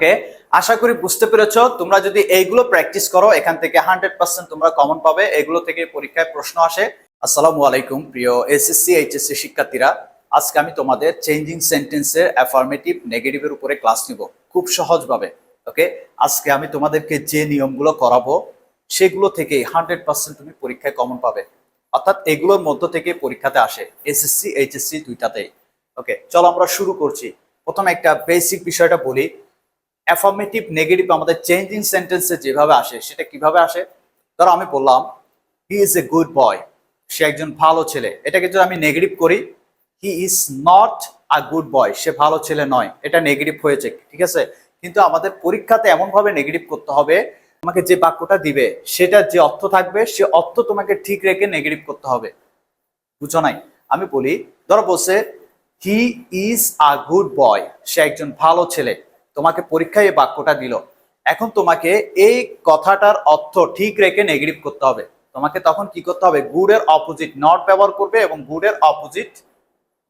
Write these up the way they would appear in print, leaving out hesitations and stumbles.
ওকে, আশা করি বুঝতে পেরেছো। তোমরা যদি এইগুলো প্র্যাকটিস করো এখান থেকে 100% তোমরা কমন পাবে। এগুলো থেকে পরীক্ষায় প্রশ্ন আসে। আসসালামু আলাইকুম প্রিয় এসএসসি এইচএসসি শিক্ষার্থীরা, আজকে আমি তোমাদের চেঞ্জিং সেন্টেন্সের অ্যাফার্মেটিভ নেগেটিভের উপরে ক্লাস নিব খুব সহজভাবে। ওকে, আজকে আমি তোমাদেরকে যে নিয়মগুলো করাবো সেগুলো থেকে 100% তুমি পরীক্ষায় কমন পাবে, অর্থাৎ এগুলোর মধ্য থেকে পরীক্ষাতে আসে এসএসসি এইচএসসি দুইটাতেই। ওকে, চলো আমরা শুরু করছি। প্রথমে একটা বেসিক বিষয়টা বলি। অ্যাফার্মেটিভ নেগেটিভ আমাদের চেঞ্জিং সেন্টেন্সে যেভাবে আসে সেটা কিভাবে আসে। ধরো আমি বললাম he is a good boy, সে একজন ভালো ছেলে। এটাকে যদি আমি নেগেটিভ করি, he is not a good boy, সে ভালো ছেলে নয়, এটা নেগেটিভ হয়েছে, ঠিক আছে। কিন্তু আমাদের পরীক্ষাতে এমনভাবে নেগেটিভ করতে হবে, তোমাকে যে বাক্যটা দিবে সেটার যে অর্থ থাকবে সে অর্থ তোমাকে ঠিক রেখে নেগেটিভ করতে হবে। বুঝো নাই? আমি বলি, ধরো বলছে হি ইজ আ গুড বয়, সে একজন ভালো ছেলে। তোমাকে পরীক্ষায় এই বাক্যটা দিল, এখন তোমাকে এই কথাটার অর্থ ঠিক রেখে নেগেটিভ করতে হবে। তোমাকে তখন কি করতে হবে? গুড এর অপোজিট নট ব্যবহার করবে এবং গুড এর অপোজিট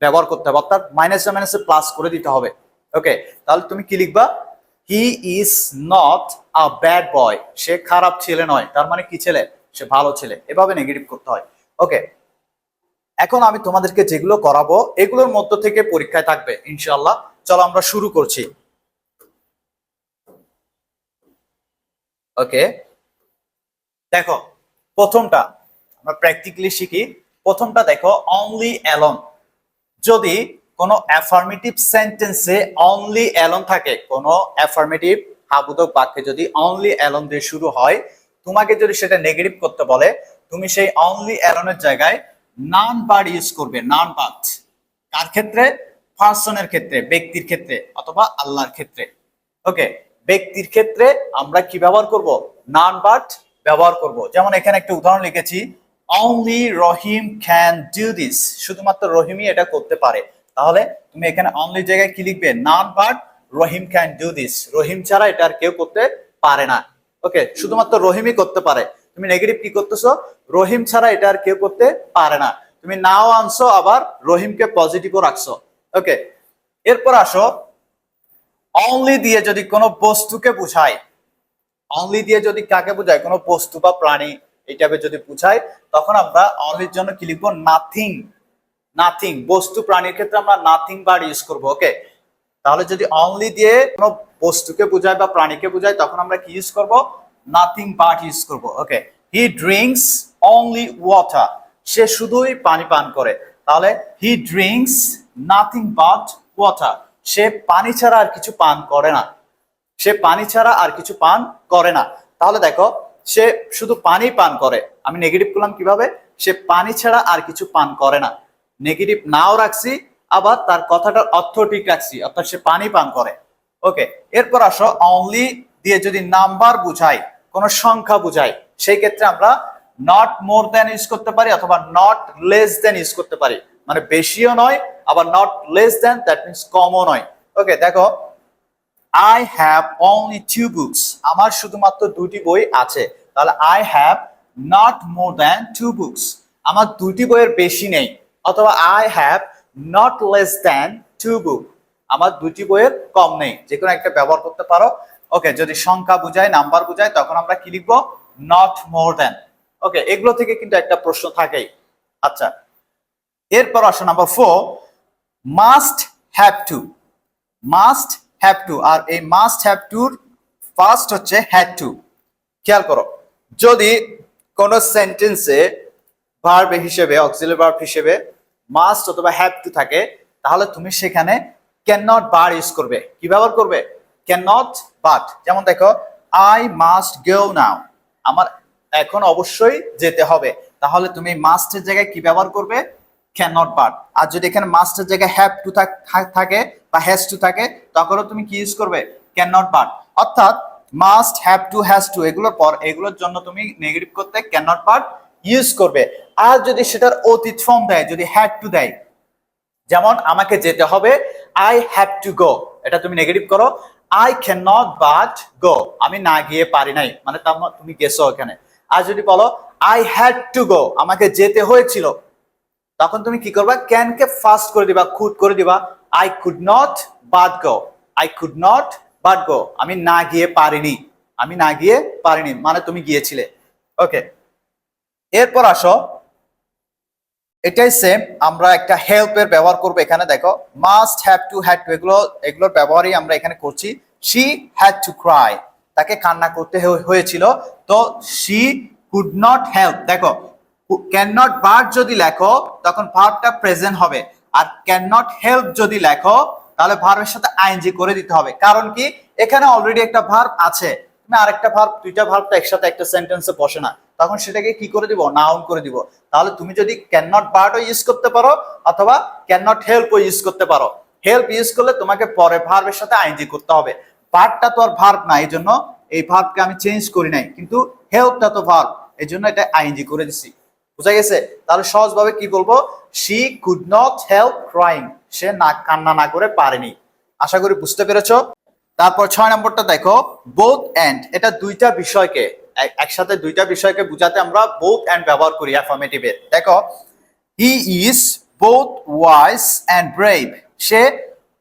ব্যবহার করতে হবে, অর্থাৎ মাইনাসে মাইনাসে প্লাস করে দিতে হবে। ওকে, তাহলে তুমি কি লিখবা? He is not a bad boy, সে খারাপ ছেলে নয়। তার মানে কি ছেলে? সে ভালো ছেলে। এভাবে নেগেটিভ করতে হয়। ওকে, এখন আমি তোমাদেরকে যেগুলো করাবো এগুলোর মধ্য থেকে পরীক্ষায় থাকবে ইনশাআল্লাহ। চলো আমরা শুরু করছি। ওকে, দেখো প্রথমটা আমরা প্র্যাকটিক্যালি শিখি। প্রথমটা দেখো, অনলি অ্যালোন। যদি কোনো অ্যাফার্মেটিভ সেন্টেন্সে অনলি অ্যালোন থাকে, কোনো অ্যাফার্মেটিভ হাবোধক বাক্যে যদি অনলি অ্যালোন দিয়ে শুরু হয়, তোমাকে যদি সেটা নেগেটিভ করতে বলে, তুমি সেই অনলি অ্যালোনের জায়গায় নান বার্ড ইউজ করবে। নান বার্ড কার ক্ষেত্রে? পার্সনের ক্ষেত্রে, ব্যক্তির ক্ষেত্রে অথবা আল্লাহর ক্ষেত্রে। ওকে, ব্যক্তির ক্ষেত্রে আমরা কি ব্যবহার করব? নান বার্ড ব্যবহার করব। যেমন এখানে একটা উদাহরণ লিখেছি, only Rahim can do this, শুধুমাত্র রহিমই এটা করতে পারে। তাহলে তুমি এখানে অনলি জায়গায় কি লিখবে? None but Rahim can do this, Rahim ছাড়া এটা আর কেউ করতে পারে না। ওকে, শুধুমাত্র রহিমই করতে পারে। তুমি নেগেটিভ কি করতেছো? রহিম ছাড়া এটা আর কেউ করতে পারে না। তুমি নাও আনছো, আবার রহিমকে পজিটিভও রাখছো। ওকে, এরপর আসো, অনলি দিয়ে যদি কোনো বস্তুকে বুঝায়, অনলি দিয়ে যদি কাকে বোঝায়? কোনো বস্তু বা প্রাণী এই টাইপের যদি বুঝায়, তখন আমরা অনলির জন্য কি লিখবো? নাথিং। নাথিং, বস্তু প্রাণীর ক্ষেত্রে আমরা নাথিং বার্ড ইউজ করবো। ওকে, তাহলে যদি অনলি দিয়ে কোনো বস্তুকে বোঝায় বা প্রাণীকে বোঝায়, তখন আমরা কি ইউজ করব? নাথিং বাট ইউজ করব। Okay, he drinks only water, সে শুধুই পানি পান করে। তাহলে he drinks nothing but water, সে পানি ছাড়া আর কিছু পান করে না। সে পানি ছাড়া আর কিছু পান করে না। তাহলে দেখো, সে শুধু পানি পান করে। আমি নেগেটিভ করলাম কিভাবে? সে পানি ছাড়া আর কিছু পান করে না। নেগেটিভ নাও রাখছি, আবার তার কথাটার অর্থ ঠিক রাখছি, অর্থাৎ সে পানি পান করে। ওকে, এরপর আসো, অনলি দিয়ে যদি নাম্বার বুঝাই, কোন সংখ্যা বুঝাই, সেই ক্ষেত্রে আমরা নট মোর দ্যান ইউজ করতে পারি অথবা নট লেস দ্যান ইউজ করতে পারি। মানে বেশিও নয়, আবার not less than, that means কমও নয়। ওকে, দেখো, I have only two books, আমার শুধুমাত্র দুটি বই আছে। তাহলে I have not more than two books, আমার দুটি বইয়ের বেশি নেই। অথবা I have not less than two books, আমার দুটি বইয়ের কম নেই। যে কোনো একটা ব্যবহার করতে পারো। ওকে, যদি সংখ্যা বুঝায়, নাম্বার বুঝায়, তখন আমরা কি লিখবো? not more than। ওকে, এগুলো থেকে কিন্তু একটা প্রশ্ন থাকেই। আচ্ছা, এরপর আসো number 4, must have to. Must have to, আর এই মাস্ট হ্যাভ টুর ফার্স্ট হচ্ছে হ্যাড টু। খেয়াল করো, যদি কোন সেন্টেন্সে ভার্ব হিসেবে, অক্সিলারি ভার্ব হিসেবে মাস্ট অথবা হ্যাভ টু থাকে, তাহলে তুমি সেখানে ক্যান নট বার ইউজ করবে। কি ব্যবহার করবে? Can not but. যেমন দেখো, আই মাস্ট গো নাও, আমার এখন অবশ্যই যেতে হবে। তাহলে তুমি মাস্টের জায়গায় কি ব্যবহার করবে? Can not but. আর যদি এখানে মাস্টের জায়গায় হ্যাভ টু থাকে বা হ্যাজ টু থাকে, তখনও তুমি কি ইউজ করবে? Can not but. অর্থাৎ must, have to, has to, এগুলোর পর এগুলোর জন্য তুমি নেগেটিভ করতে ক্যান নট বাট ইউজ করবে। আর যদি সেটার অতীত ফর্ম দেয়, যদি হ্যাড টু দেয়, যেমন আমাকে যেতে হবে, আই হ্যাভ টু গো, এটা তুমি নেগেটিভ করো, আই ক্যান নট বাট গো, আমি না গিয়ে পারি নাই, মানে তুমি গেছো এখানে। আর যদি বলো আই হ্যাড টু গো, আমাকে যেতে হয়েছিল, তখন তুমি কি করবা? ক্যান কে ফার্স্ট করে দিবা, কুড করে দিবা। I could not but go, I could not but গো, আমি না গিয়ে পারিনি, আমি না গিয়ে পারিনি মানে তুমি গিয়েছিলে। ওকে, এরপর আসো, এটাই সেম, আমরা একটা হেল্পের ব্যবহার করবো এখানে। দেখো must, have to, had two, এগুলোর ব্যবহারই আমরা এখানে করছি। শি হ্যাড টু ক্রাই, তাকে কান্না করতে হয়েছিল। তো শি কুড নট হেল্প, দেখো ক্যান নট ভার্ব যদি লেখো তখন ভার্বটা প্রেজেন্ট হবে, আর ক্যান নট হেল্প যদি লেখো তাহলে ভার্বের সাথে আইএনজি করে দিতে হবে। কারণ কি, এখানে অলরেডি একটা ভার্ব আছে, তুমি আরেকটা ভার্ব, দুইটা ভার্ব তো একসাথে একটা সেন্টেন্সে বসে না, তখন সেটাকে কি করে দিব, নাউন করে দিব। তাহলে তুমি যদি ক্যান নট ভার্বও ইউজ করতে পারো অথবা ক্যান নট হেল্পও ইউজ করতে পারো। হেল্প ইউজ করলে তোমাকে পরে ভার্বের সাথে আইএনজি করতে হবে। ভার্বটা তো আর ভার্ব না, এই জন্য এই ভার্বকে আমি চেঞ্জ করি নাই, কিন্তু হেল্পটা তো ভার্ব, এই জন্য এটা আইএনজি করে দিছি। বুঝা গেছে? তাহলে সহজভাবে কি বলবো, she could not help crying, সে না কান্না না করে পারেনি। আশা করি বুঝতে পেরেছো। তারপর 6 নম্বরটা দেখো, বোথ এন্ড, এটা দুইটা বিষয়কে একসাথে, দুইটা বিষয়কে বোঝাতে আমরা বোথ এন্ড ব্যবহার করি অ্যাফার্মেটিভে। দেখো he is both wise and brave, সে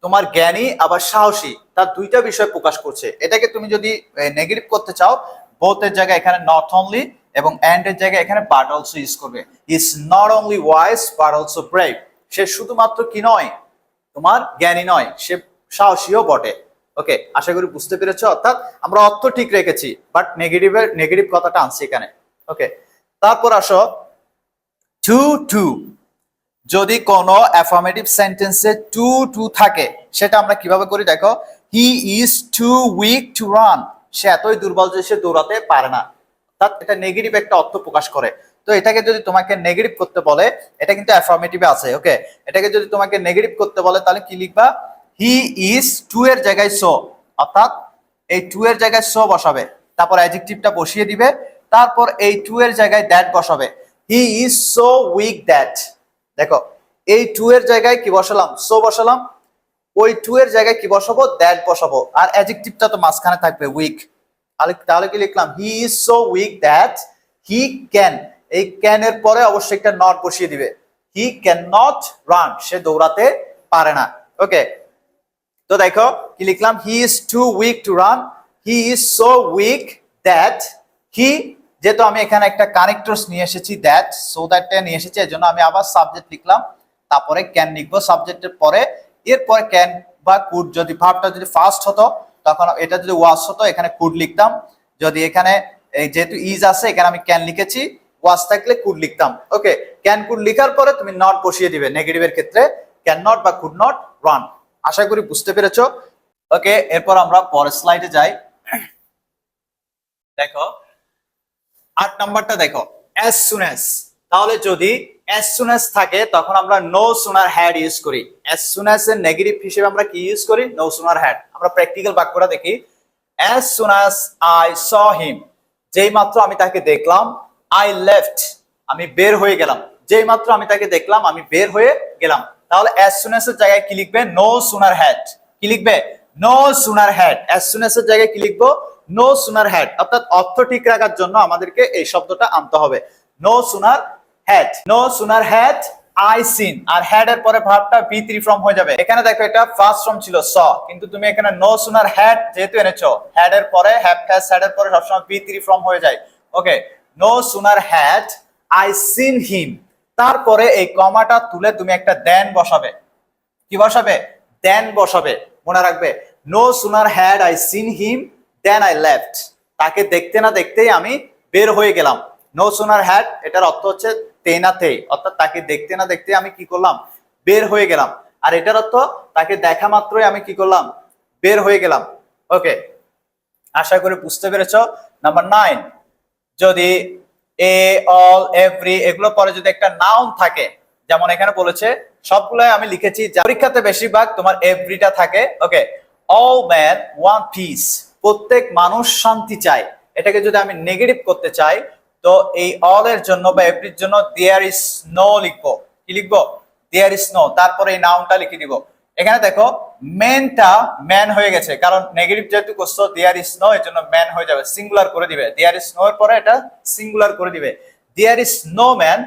তোমার জ্ঞানী আবার সাহসী, তার দুইটা বিষয় প্রকাশ করছে। এটাকে তুমি যদি নেগেটিভ করতে চাও, বোথ এর জায়গায় এখানে নট অনলি এবং এন্ড এর জায়গায় এখানে বাট অলসো ইউজ করবে। Is not only wise but also brave, সে শুধুমাত্র কি নয়, তোমার জ্ঞানী নয়, সে সাহসীও বটে। ওকে, আশা করি বুঝতে পেরেছো। অর্থাৎ আমরা অর্থ ঠিক রেখেছি, বাট নেগেটিভ কথাটা আনছি এখানে। ওকে, তারপর আসো টু টু, যদি কোনো অ্যাফার্মেটিভ সেন্টেন্সে টু টু থাকে সেটা আমরা কিভাবে করি, দেখো he is too weak to run, সে এতই দুর্বল যে সে দৌড়াতে পারে না। অর্থাৎ এটা নেগেটিভ একটা অর্থ প্রকাশ করে। তো এটাকে যদি তোমাকে নেগেটিভ করতে বলে, এটা কিন্তু অ্যাফার্মেটিভে আছে। ওকে, এটাকে যদি তোমাকে নেগেটিভ করতে বলে তাহলে কি লিখবা, হি ইজ টু এর জায়গায় সো, অর্থাৎ এই টু এর জায়গায় সো বসাবে, তারপর অ্যাডজেক্টিভটা বসিয়ে দিবে, তারপর এই টু এর জায়গায় দ্যাট বসাবে। He is so weak that, দেখো এই টু এর জায়গায় কি বসালাম, সো বসালাম, ওই টু এর জায়গায় কি বসাবো, দ্যাট বসাবো, আর অ্যাডজেক্টিভটা তো মাঝখানে থাকবে উইক। তাহলে কি লিখলাম, he is so weak that he can, এই ক্যান এর পরে অবশ্যই একটা নট বসিয়ে দিবে, হি ক্যান নট রান, সে দৌড়াতে পারে না। ওকে, তো দেখো কি লিখলাম, he is too weak to run, he is so weak that he, যেহেতু আমি এখানে একটা কানেক্টরস নিয়ে এসেছি দ্যাট, সো দ্যাটটা নিয়ে এসেছি, এই জন্য আমি আবার সাবজেক্ট লিখলাম, তারপরে ক্যান লিখবো সাবজেক্টের পরে, এরপরে ক্যান বা কুড, যদি ভার্বটা যদি ফার্স্ট হতো তখন এটা যদি ওয়াজ হতো এখানে কুড লিখতাম, যদি এখানে যেহেতু ইজ আছে এখানে আমি ক্যান লিখেছি, ওয়াজ থাকলে কুড লিখতাম। ওকে, ক্যান কুড লিখার পরে তুমি নট বসিয়ে দিবে নেগেটিভের ক্ষেত্রে, ক্যান নট বা কুড নট রান। আশা করি বুঝতে পেরেছো। ওকে, এরপর আমরা পরের স্লাইডে যাই। দেখো 8 নাম্বারটা দেখো, as soon as, তাহলে যদি as soon as থাকে তখন আমরা no sooner had ইউজ করি। as soon as এর নেগেটিভ হিসেবে আমরা কি ইউজ করি, no sooner had। আমরা প্র্যাকটিক্যাল বাক্যটা দেখি, as soon as I saw him, যেই মাত্র আমি তাকে দেখলাম, I left, আমি বের হয়ে গেলাম, যেই মাত্র আমি তাকে দেখলাম আমি বের হয়ে গেলাম। তাহলে as soon as এর জায়গায় কি লিখবে, no sooner had, কি লিখবে, no sooner had। as soon as এর জায়গায় কি লিখবো, no sooner had। অর্থাৎ অর্থ ঠিক রাখার জন্য আমাদেরকে এই শব্দটা আনতে হবে, no sooner had, no sooner had I seen, R had এর পরে ভার্বটা be3 ফর্ম হয়ে যাবে। এখানে দেখো এটা ফার্স্ট ফর্ম ছিল saw, কিন্তু তুমি এখানে no sooner had যেহেতু এনেছো, had এর পরে have has had এর পরে সবসময় be3 ফর্ম হয়ে যায়। ওকে, no sooner had I seen him, তারপরে এই কমাটা তুলে তুমি একটা দেন বসাবে, কি বসাবে, দেন বসাবে, মনে রাখবে no sooner had I seen him then I left, তাকে দেখতে না দেখতেই আমি বের হয়ে গেলাম। no sooner had এটার অর্থ হচ্ছে তেনাতে, অর্থাৎ তাকে দেখতে না দেখতে আমি কি করলাম, বের হয়ে গেলাম। আর এটার অর্থ তাকে দেখা মাত্রই আমি কি করলাম, বের হয়ে গেলাম। ওকে, আশা করি বুঝতে পেরেছো। নাম্বার 9, যদি এ, অল, এভরি এগুলো পরে যদি একটা নাউন থাকে, যেমন এখানে বলেছে সবগুলাই আমি লিখেছি, পরীক্ষাতে বেশিরভাগ তোমার এভরিটা থাকে। ওকে, অল ম্যান ওয়ান্ট পিস, প্রত্যেক মানুষ শান্তি চায়। এটাকে যদি আমি নেগেটিভ করতে চাই তো এই অল এর জন্য বা এভরির জন্য দেয়ার ইজ নো লিখবো, কি লিখবো, দেয়ার ইজ নো, তারপরে এই নাউনটা লিখে দিব। এখানে দেখো ম্যানটা ম্যান হয়ে গেছে, কারণ নেগেটিভ যেহেতু করছো দেয়ার ইজ নো, এর জন্য ম্যান হয়ে যাবে, সিঙ্গুলার করে দিবে, দেয়ার ইজ নো এর পরে এটা সিঙ্গুলার করে দিবে, there is no man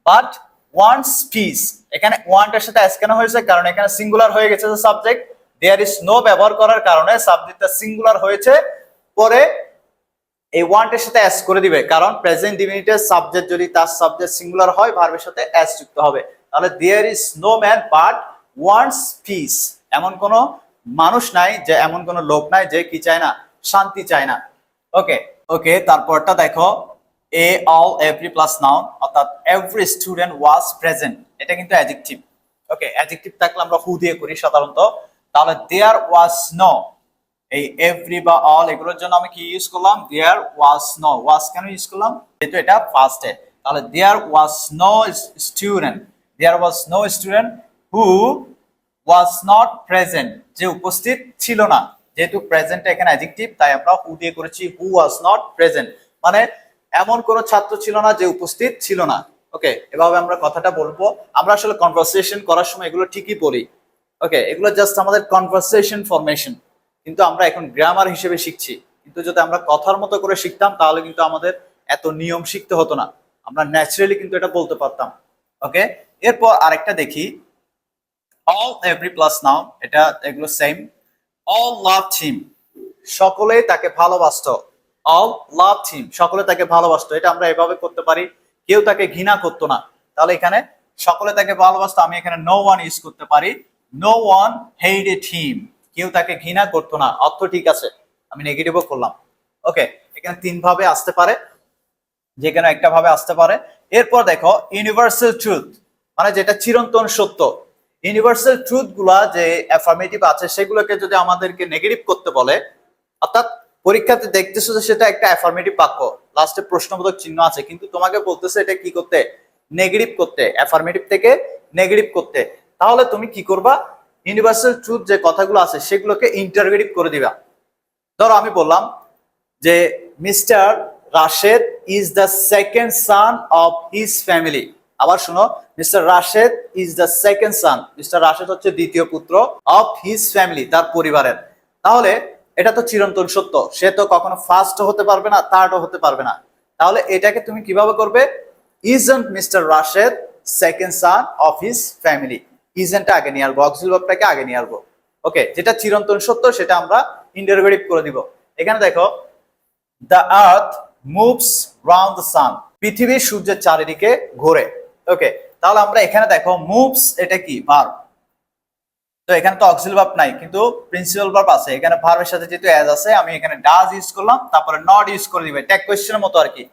but wants peace. এখানে ওয়ান্ট এর সাথে এস কেন হয়েছে, কারণ এখানে সিঙ্গুলার হয়ে গেছে সাবজেক্ট, দেয়ার ইজ নো ব্যবহার করার কারণে সাবজেক্টটা সিঙ্গুলার হয়েছে, পরে এই ওয়ান্টের সাথে এস করে দিবে, কারণ প্রেজেন্ট ডিফিনিটের সাবজেক্ট যদি তার সাবজেক্ট সিঙ্গুলার হয় ভার্বের সাথে এস যুক্ত হবে। তাহলে there is no man but wants peace, এমন কোন মানুষ নাই, যে এমন কোন লোক নাই যে কি চায় না, শান্তি চায় না। ওকে ওকে, তারপরটা দেখো এ অল এভরি প্লাস নাউন, অর্থাৎ এভরি স্টুডেন্ট ওয়াজ প্রেজেন্ট, এটা কিন্তু অ্যাডজেক্টিভ। ওকে, অ্যাডজেক্টিভ থাকলে আমরা হু দিয়ে করি সাধারণত। তাহলে দেয়ার ওয়াজ নো, এই এভরি বা অল এগুলোর জন্য আমি কি ইউজ করলাম, দেয়ার ওয়াজ নো। ওয়াজ কেন ইউজ করলাম, যেহেতু এটা ফার্স্টে। তাহলে there was no student, there was no student who was not present, যে উপস্থিত ছিল না। যেহেতু প্রেজেন্ট এখানে অ্যাডজেক্টিভ, তাই আমরা হু দিয়ে করেছি, হু ওয়াজ নট প্রেজেন্ট, মানে এমন কোন ছাত্র ছিল না যে উপস্থিত ছিল না। ওকে, এভাবে আমরা কথাটা বলবো। আমরা আসলে কনভারসেশন করার সময় এগুলো ঠিকই বলি। ওকে, এগুলো জাস্ট আমাদের কনভারসেশন ফরমেশন, কিন্তু আমরা এখন গ্রামার হিসেবে শিখছি। কিন্তু যদি আমরা কথার মতো করে শিখতাম তাহলে কিন্তু আমাদের এত নিয়ম শিখতে হতো না, আমরা ন্যাচারালি কিন্তু এটা বলতে পারতাম। ওকে, এরপর আরেকটা দেখি, অল এভরি প্লাস নাউন, এটা এগুলো সেম। অল লাভড হিম, সকলেই তাকে ভালোবাসতো। অল লাভড হিম, সকলে তাকে ভালোবাসতো, এটা আমরা এভাবে করতে পারি, কেউ তাকে ঘৃণা করতো না। তাহলে এখানে সকলে তাকে ভালোবাসতো, আমি এখানে নো ওয়ান ইউজ করতে পারি, নো ওয়ান হেটেড হিম, কেউ তাকে ঘৃণা করতো না। অর্থ ঠিক আছে, আমি নেগেটিভও করলাম। ওকে, এখানে তিন ভাবে আসতে পারে, যে কোনো একটা ভাবে আসতে পারে। এরপর দেখো ইউনিভার্সাল ট্রুথ, মানে যেটা চিরন্তন সত্য। ইউনিভার্সাল ট্রুথ গুলা যে অ্যাফার্মেটিভ আছে সেগুলোকে যদি আমাদেরকে নেগেটিভ করতে বলে, অর্থাৎ পরীক্ষাতে দেখতেছো যে সেটা একটা অ্যাফার্মেটিভ বাক্য, লাস্টে প্রশ্নবোধক চিহ্ন আছে, কিন্তু তোমাকে বলতেছে এটা কি করতে, নেগেটিভ করতে, অ্যাফার্মেটিভ থেকে নেগেটিভ করতে। তাহলে তুমি কি করবা, ইউনিভার্সাল ট্রুথ যে কথাগুলো আছে সেগুলোকে ইন্টারগেটিভ করে দিবা। ধরো আমি বললাম যে mister Rashed is the second son of his family. আবার শুনো, mister Rashed is the second son, mister Rashed হচ্ছে দ্বিতীয় পুত্র, অফ হিজ ফ্যামিলি, তার পরিবারের। তাহলে এটা তো চিরন্তন সত্য, সে তো কখনো ফার্স্ট হতে পারবে না, থার্ডও হতে পারবে না। তাহলে এটাকে তুমি কিভাবে করবে, isn't mister Rashed second son of his family, ইজন্টটা আগে নিয়ে আসবো, অক্সিলারি ভার্বটাকে আগে নিয়ে আসবো। ওকে, যেটা চিরন্তন সত্য সেটা আমরা ইন্টারোগেটিভ করে দিব। এখানে দেখো the earth moves round the সান, পৃথিবী সূর্যের চারিদিকে ঘোরে। ওকে, তাহলে আমরা এখানে দেখো মুভস, এটা কি ভার্ব, তো এখানে তো অক্সিলারি ভার্ব নাই কিন্তু প্রিন্সিপাল ভার্ব আছে। এখানে ভার্বের সাথে যেহেতু অ্যাজ আছে, আমি এখানে ডাজ ইউজ করলাম, তারপরে নট ইউজ করে দিবে, ট্যাগ কোয়েশ্চেনের মতো আর কি।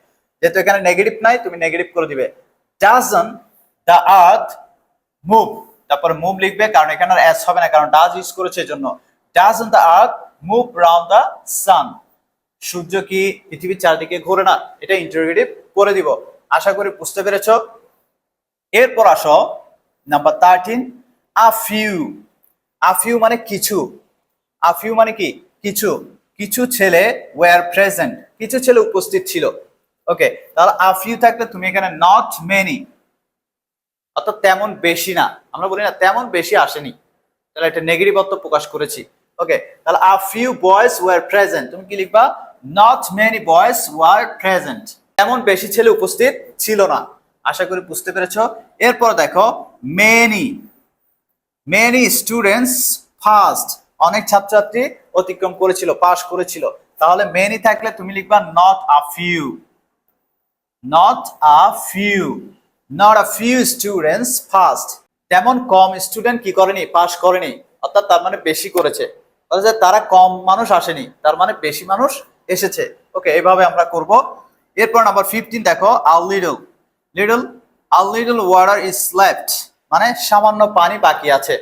যেহেতু এখানে নেগেটিভ নাই, তুমি নেগেটিভ করে দিবে, ডাজন্ট দ্য আর্থ মুভ, তারপরে মুভ লিখবে, কারণ এখানে আর অ্যাজ হবে না, কারণ ডাজ ইউজ করেছে এজন্য। Doesn't the earth move round the sun, সূর্য কি পৃথিবীর চারদিকে ঘোরে না, এটা ইন্টারোগেটিভ করে দিব। আশা করি বুঝতে পেরেছো। এরপর আসো number 13, a few. A few মানে কিছু, আ ফিউ মানে কি কিছু, কিছু ছেলে ওয়ার প্রেজেন্ট, কিছু ছেলে উপস্থিত ছিল। ওকে, তাহলে আ ফিউ থাকলে তুমি এখানে নট মেনি, অর্থাৎ তেমন বেশি না, আমরা বলি না তেমন বেশি আসেনি, তাহলে এটা নেগেটিভ অর্থ প্রকাশ করেছি। ওকে, তাহলে a few boys were present, তুমি কি লিখবা, not many boys were present, তেমন বেশি ছেলে উপস্থিত ছিল না। আশা করি বুঝতে পেরেছো। এরপর দেখো মেনি, মেনি স্টুডেন্টস ফার্স্ট, অনেক ছাত্রছাত্রী অতিক্রম করেছিল, পাস করেছিল। তাহলে মেনি থাকলে তুমি লিখবা not a few, not a few, not a few students first, তেমন কম স্টুডেন্ট কি করেনি, পাস করেনি, অর্থাৎ তার মানে বেশি করেছে, অর্থাৎ তারা কম মানুষ আসেনি, তার মানে বেশি মানুষ এসেছে। ওকে, এইভাবে আমরা করব। এরপর নাম্বার 15 দেখো a little, little, a little water is left, মানে সামান্য পানি বাকি আছে,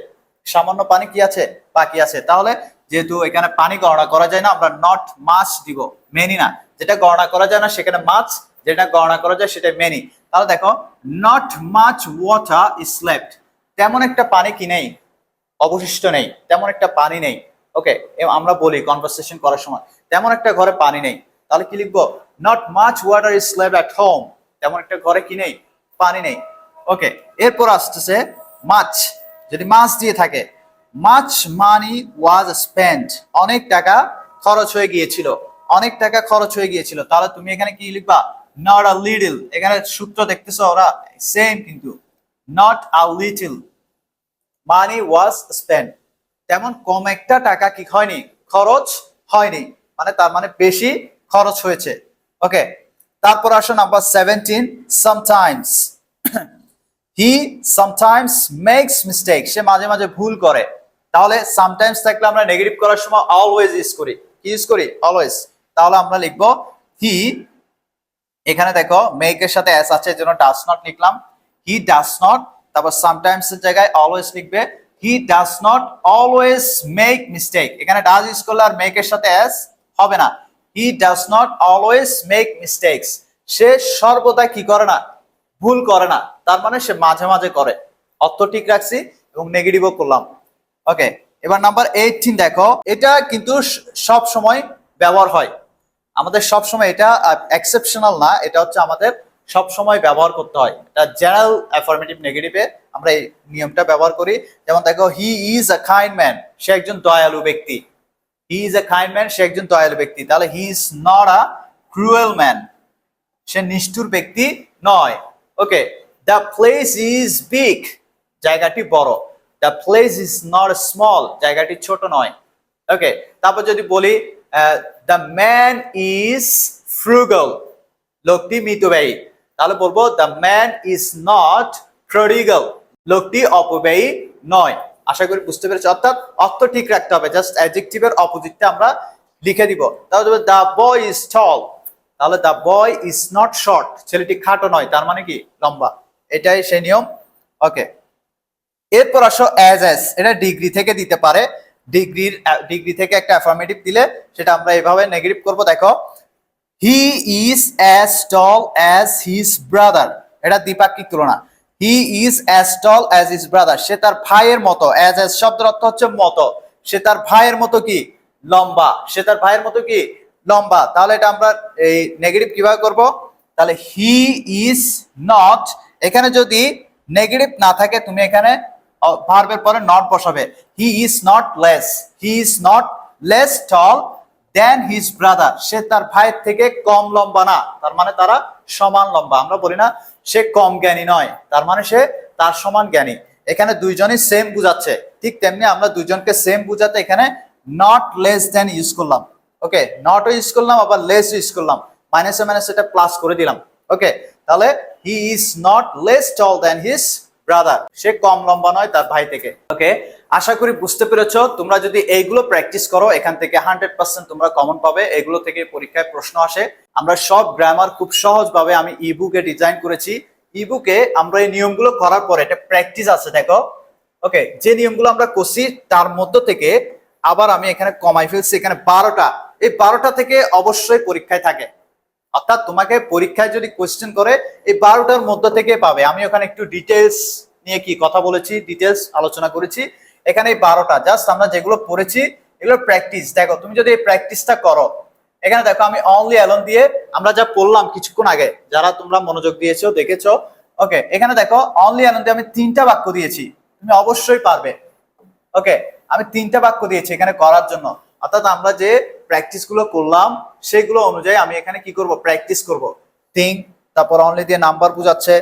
সামান্য পানি কি আছে, বাকি আছে। তাহলে যেহেতু এখানে পানি গণনা করা যায় না, আমরা নট মাছ দিব, মেনি না, যেটা গণনা করা যায় না সেখানে মাছ, যেটা গণনা করা যায় সেটা মেনি। তাহলে দেখো not much water is left, তেমন একটা পানি কি নেই, অবশিষ্ট নেই, তেমন একটা পানি নেই। ওকে, আমরা বলি কনভারসেশন করার সময় তেমন একটা ঘরে পানি নেই, তাহলে কি লিখবো, not much water is left at home, তেমন একটা ঘরে কি নেই, পানি নেই। ওকে, এরপর আসতেছে মাছ, যদি মাছ দিয়ে থাকে, মাচ মানি ওয়াজ স্পেন্ট, অনেক টাকা খরচ হয়ে গিয়েছিল, অনেক টাকা খরচ হয়ে গিয়েছিল। তাহলে তুমি এখানে কি লিখবা, নট আ লিটল, এখানে সূত্র দেখতেছো ওরা সেম কিন্তু, not a little, money was spent, তেমন কম একটা টাকা কি হয়নি, খরচ হয়নি, মানে তার মানে বেশি খরচ হয়েছে। ওকে, তারপর আসো নাম্বার 17, সামটাইমস। হি সামটাইমস মেক্স মিস্টেক, সে মাঝে মাঝে ভুল করে। তাহলে সামটাইমস থাকলে আমরা নেগেটিভ করার সময় অলওয়েজ ইউজ করি, কি ইউজ করি, অলওয়েজ। তাহলে আমরা লিখবো হি, এখানে দেখো মেকের সাথে এস আছে এর জন্য ডাজ নট লিখলাম, হি ডাজ নট, তারপর সামটাইমস এর জায়গায় অলওয়েজ লিখবে, he does not always make mistake. এখানে ডাজ ইউজ করলে আর মেকের সাথে এস হবে না, he does not always make mistakes, সে সর্বদা কি করে না, ভুল করে না, তার মানে সে মাঝে মাঝে করে। অর্থ ঠিক রাখছি এবং নেগেটিভও করলাম। ওকে, এবার নাম্বার 18 দেখো, এটা কিন্তু সব সময় ব্যবহার হয়, আমাদের সব সময়, এটা এক্সেপশনাল না, এটা হচ্ছে আমাদের সব সময় ব্যবহার করতে হয়। এটা জেনারেল অ্যাফার্মেটিভ নেগেটিভে আমরা এই নিয়মটা ব্যবহার করি। যেমন দেখো, he is a kind man, সে একজন দয়ালু ব্যক্তি, he is a kind man, সে একজন দয়ালু ব্যক্তি। তাহলে he is not a cruel man, সে নিষ্ঠুর ব্যক্তি নয়। Okay, the place is big, জায়গাটি বড়, the place is not small, জায়গাটি ছোট নয়। ওকে, তারপর যদি বলি দ্য ম্যান ইজ ফ্রুগাল, লোকটি মিতব্যয়ী, তাহলে বলবো দ্য ম্যান ইজ নট প্রডিগাল, লোকটি অপব্যয়ী নয়। আশা করি বুঝতে পেরেছি, অর্থাৎ অর্থ ঠিক রাখতে হবে, জাস্ট অ্যাডজেক্টিভের অপোজিটটা আমরা লিখে দিব। তাহলে দ্য বয় ইজ টল, তাহলে the boy is not short, ছেলেটি খাটো নয়, তার মানে কি লম্বা, এটাই সেই নিয়ম। ওকে, এরপর আসো অ্যাজ এস, এটা ডিগ্রি থেকে দিতে পারে, ডিগ্রি থেকে একটা অ্যাফার্মেটিভ দিলে সেটা আমরা এভাবে নেগেটিভ করব। দেখো, he is as tall as his brother, এটা দ্বিপাক্ষিক তুলনা, he is as tall as his brother, সে তার ভাইয়ের মতো, অ্যাজ এস শব্দের অর্থ হচ্ছে মতো, সে তার ভাইয়ের মতো কি লম্বা, সে তার ভাইয়ের মতো কি লম্বা। তাহলে এটা আমরা এই নেগেটিভ কিভাবে করব, তাহলে হি ইজ নট, এখানে যদি নেগেটিভ না থাকে তুমি এখানে ভার্বের পরে নট বসাবে, he is not less, he is not less tall than his brother, সে তার ভাইয়ের থেকে কম লম্বা না, তার মানে তারা সমান লম্বা। আমরা বলি না সে কম জ্ঞানী নয়, তার মানে সে তার সমান জ্ঞানী। এখানে দুইজনই সেম বুঝাচ্ছে, ঠিক তেমনি আমরা দুইজনকে সেম বুঝাতে এখানে নট লেস দেন ইউজ করলাম। ওকে, নটও ইউজ করলাম, আবার লেস ইউজ করলাম, মাইনাসে মাইনাস এটা প্লাস করে দিলাম। ওকে, তাহলে he is not less tall than his brother, সে কম লম্বা নয় তার ভাই থেকে। ওকে, আশা করি বুঝতে পেরেছো। তোমরা যদি এইগুলো প্র্যাকটিস করো এখান থেকে 100% তোমরা কমন পাবে, এগুলো থেকে পরীক্ষায় প্রশ্ন আসে। আমরা সব গ্রামার খুব সহজভাবে আমি ইবুকে ডিজাইন করেছি। ইবুকে আমরা এই নিয়মগুলো করার পরে একটা প্র্যাকটিস আছে, দেখো। ওকে, যে নিয়মগুলো আমরা করছি তার মধ্য থেকে আবার আমি এখানে কমাই ফেলছি, এখানে 12টা, এই 12টা থেকে অবশ্যই পরীক্ষায় থাকে, অর্থাৎ তোমাকে পরীক্ষায় যদি কোয়েশ্চেন করে এই 12টার মধ্য থেকে পাবে। আমি ওখানে একটু ডিটেলস নিয়ে কি কথা বলেছি, ডিটেলস আলোচনা করেছি। এখানে এই 12টা জাস্ট আমরা যেগুলো পড়েছি এগুলো প্র্যাকটিস। দেখো, তুমি যদি এই প্র্যাকটিসটা করো, এখানে দেখো আমি অনলি অ্যালোন দিয়ে আমরা যা পড়লাম কিছুক্ষণ আগে, যারা তোমরা মনোযোগ দিয়েছো দেখেছো। ওকে, এখানে দেখো অনলি অ্যালোন দিয়ে আমি 3টা বাক্য দিয়েছি, তুমি অবশ্যই পারবে। ওকে, আমি 3টা বাক্য দিয়েছি এখানে করার জন্য, অর্থাৎ আমরা যে প্র্যাকটিস গুলো করলাম সেগুলো অনুযায়ী আমি এখানে কি করব, প্র্যাকটিস করব। থিঙ্ক, তারপর অনলি দিয়ে নাম্বার বোঝাচ্ছে,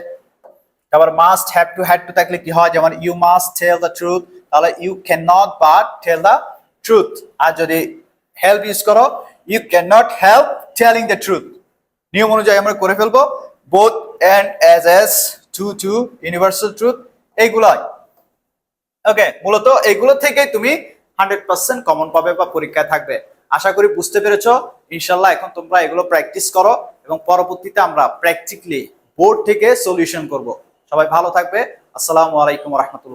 তারপর must, have to, had to থাকলে কি হয়, যেমন you must tell the truth, তাহলে you can not but tell the truth. আর যদি হেল্প ইউজ করো, you can not help telling the truth. নিয়ম অনুযায়ী আমরা করে ফেলবো both and, as as, too to, universal truth, এইগুলাই। ওকে, মূলত এগুলো থেকে তুমি 100% কমন পাবে বা পরীক্ষায় থাকবে। আশা করি বুঝতে পেরেছো। ইনশাল্লাহ এখন তোমরা এগুলো প্র্যাকটিস করো এবং পরবর্তীতে আমরা প্র্যাকটিক্যালি বোর্ড থেকে সলিউশন করব। সবাই ভালো থাকবে। আসসালামু আলাইকুম ওয়া রাহমাতুল্লাহ।